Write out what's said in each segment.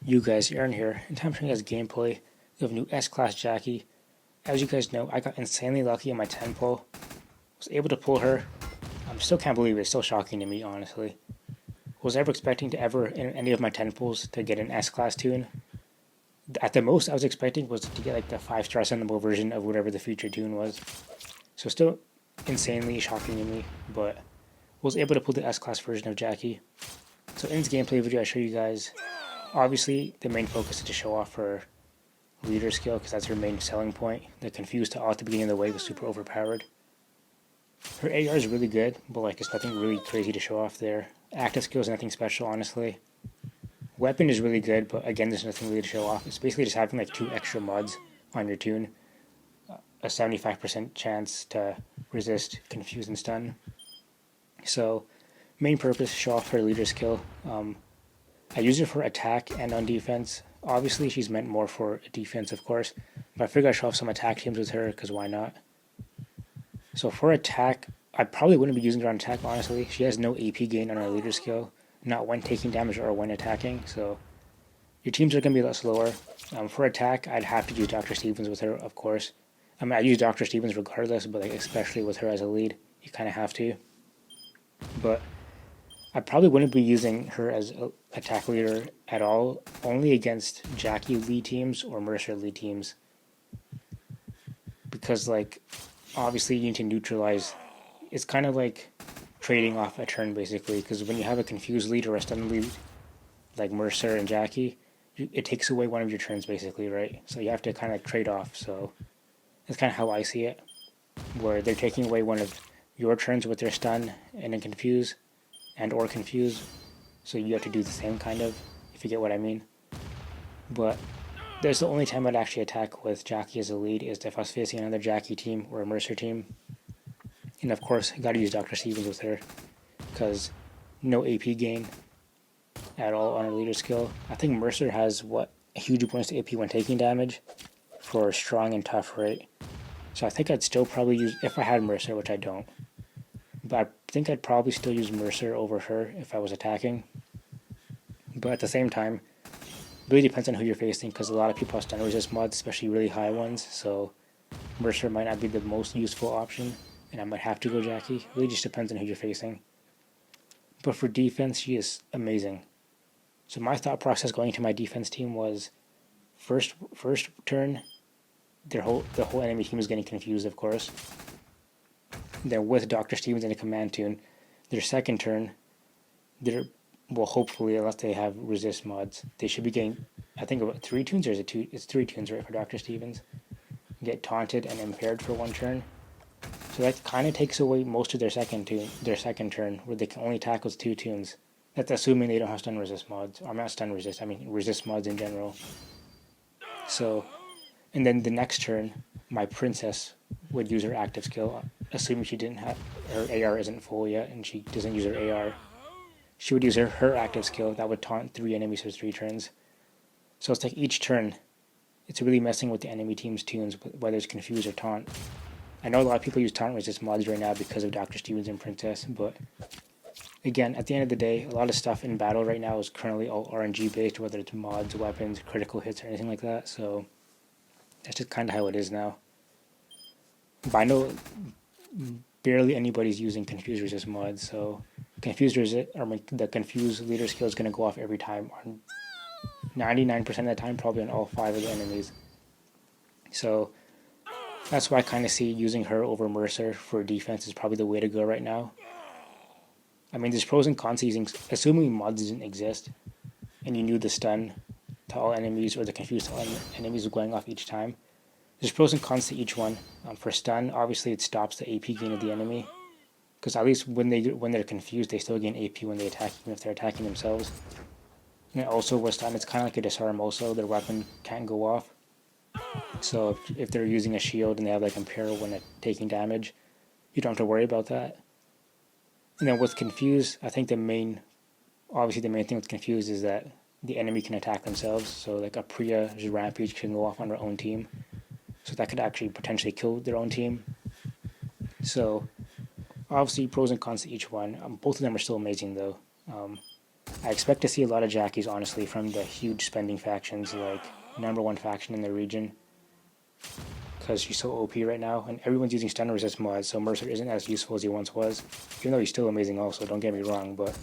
You guys, Aaron here, and time showing you guys gameplay of new S-Class Jacki. As you guys know, I got insanely lucky on my 10 pull. Was able to pull her. Still can't believe it. It's still shocking to me, honestly. Was ever expecting to ever, in any of my 10 pulls, to get an S-Class tune. At the most I was expecting was to get like the 5-star sendable version of whatever the feature tune was. So still insanely shocking to me, but was able to pull the S-Class version of Jacki. So in this gameplay video I show you guys, obviously the main focus is to show off her leader skill because that's her main selling point. The confused to all at the beginning of the wave was super overpowered. Her AR is really good, but like it's nothing really crazy to show off there. Active skill is nothing special, honestly. Weapon is really good, but again, there's nothing really to show off. It's basically just having like 2 extra mods on your tune. A 75% chance to resist, confuse, and stun. So, main purpose, show off her leader skill. I use her for attack and on defense. Obviously, she's meant more for defense, of course, but I figured I'd show off some attack teams with her, because why not? So for attack, I probably wouldn't be using her on attack, honestly. She has no AP gain on her leader skill, not when taking damage or when attacking, so your teams are going to be a lot slower. For attack, I'd have to use Dr. Stevens with her, of course. I mean, I use Dr. Stevens regardless, but like especially with her as a lead, you kind of have to. But I probably wouldn't be using her as an attack leader at all, only against Jacki lead teams or Mercer lead teams. Because, like, obviously you need to neutralize. It's kind of like trading off a turn, basically, because when you have a confused lead or a stun lead, like Mercer and Jacki, it takes away one of your turns, basically, right? So you have to kind of trade off. So that's kind of how I see it, where they're taking away one of your turns with their stun and then confuse, and/or confuse. So you have to do the same, kind of, if you get what I mean. But there's the only time I'd actually attack with Jacki as a lead is if I was facing another Jacki team or a Mercer team. And of course, I gotta use Dr. Stevens with her, because no AP gain at all on her leader skill. I think Mercer has a huge bonus to AP when taking damage for strong and tough, right? So I think I'd still probably use, if I had Mercer, which I don't, but I think I'd probably still use Mercer over her if I was attacking. But at the same time, it really depends on who you're facing, because a lot of people have stun resist mods, especially really high ones, so Mercer might not be the most useful option, and I might have to go Jacki. It really just depends on who you're facing. But for defense, she is amazing. So my thought process going into my defense team was, first turn, the whole enemy team is getting confused, of course. Then with Dr. Stevens in a command tune, their second turn, well, hopefully, unless they have resist mods, they should be getting, I think, about 3 tunes, or is it 2? It's 3 tunes, right, for Dr. Stevens. Get taunted and impaired for 1 turn. So that kind of takes away most of their second turn, where they can only attack with 2 tunes. That's assuming they don't have stun resist mods. Or not stun resist, I mean resist mods in general. So, and then the next turn, my princess would use her active skill, assuming she didn't have, her AR isn't full yet and she doesn't use her AR. She would use her active skill that would taunt 3 enemies for 3 turns. So it's like each turn, it's really messing with the enemy team's tunes, whether it's confuse or taunt. I know a lot of people use taunt resist mods right now because of Dr. Stevens and Princess, but again, at the end of the day, a lot of stuff in battle right now is currently all RNG based, whether it's mods, weapons, critical hits, or anything like that, so that's just kind of how it is now. But I know barely anybody's using confuse resist mods, so confuse resist, or the confuse leader skill is going to go off every time on 99% of the time, probably on all 5 of the enemies. So that's why I kind of see using her over Mercer for defense is probably the way to go right now. I mean, there's pros and cons to using, assuming mods didn't exist, and you knew the stun to all enemies or the confused to all enemies going off each time. There's pros and cons to each one. For stun, obviously it stops the AP gain of the enemy, because at least when they're confused, they still gain AP when they attack, even if they're attacking themselves. And also with stun, it's kind of like a disarm also, their weapon can't go off. So if they're using a shield and they have like impair when taking damage, you don't have to worry about that. And then with confuse, I think the main thing with confuse is that the enemy can attack themselves. So like a Priya's rampage can go off on her own team, so that could actually potentially kill their own team. So obviously pros and cons to each one. Both of them are still amazing though. I expect to see a lot of Jackies, honestly, from the huge spending factions, like #1 faction in the region, because she's so OP right now, and everyone's using stun resist mods, so Mercer isn't as useful as he once was, even though he's still amazing also, don't get me wrong, but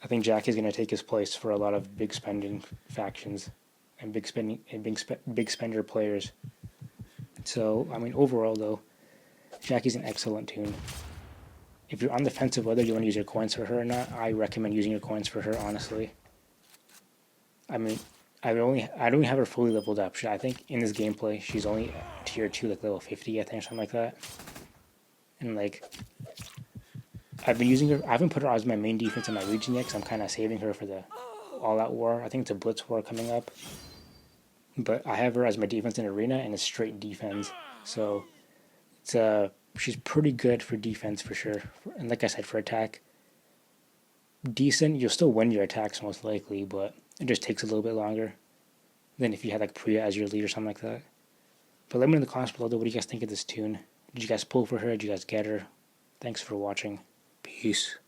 I think Jackie's going to take his place for a lot of big spending factions and big spender players. So, I mean, overall, though, Jackie's an excellent tune. If you're on the fence of whether you want to use your coins for her or not, I recommend using your coins for her, honestly. I mean, I don't have her fully leveled up. I think in this gameplay, she's only tier 2, like level 50, I think, or something like that. And, like, I've been using her. I haven't put her as my main defense in my region yet, because I'm kind of saving her for the all-out war. I think it's a blitz war coming up. But I have her as my defense in arena, and it's straight defense. So, she's pretty good for defense for sure. And like I said, for attack, decent. You'll still win your attacks most likely, but it just takes a little bit longer than if you had like Priya as your lead or something like that. But let me know in the comments below, though, what do you guys think of this tune? Did you guys pull for her? Did you guys get her? Thanks for watching. Peace.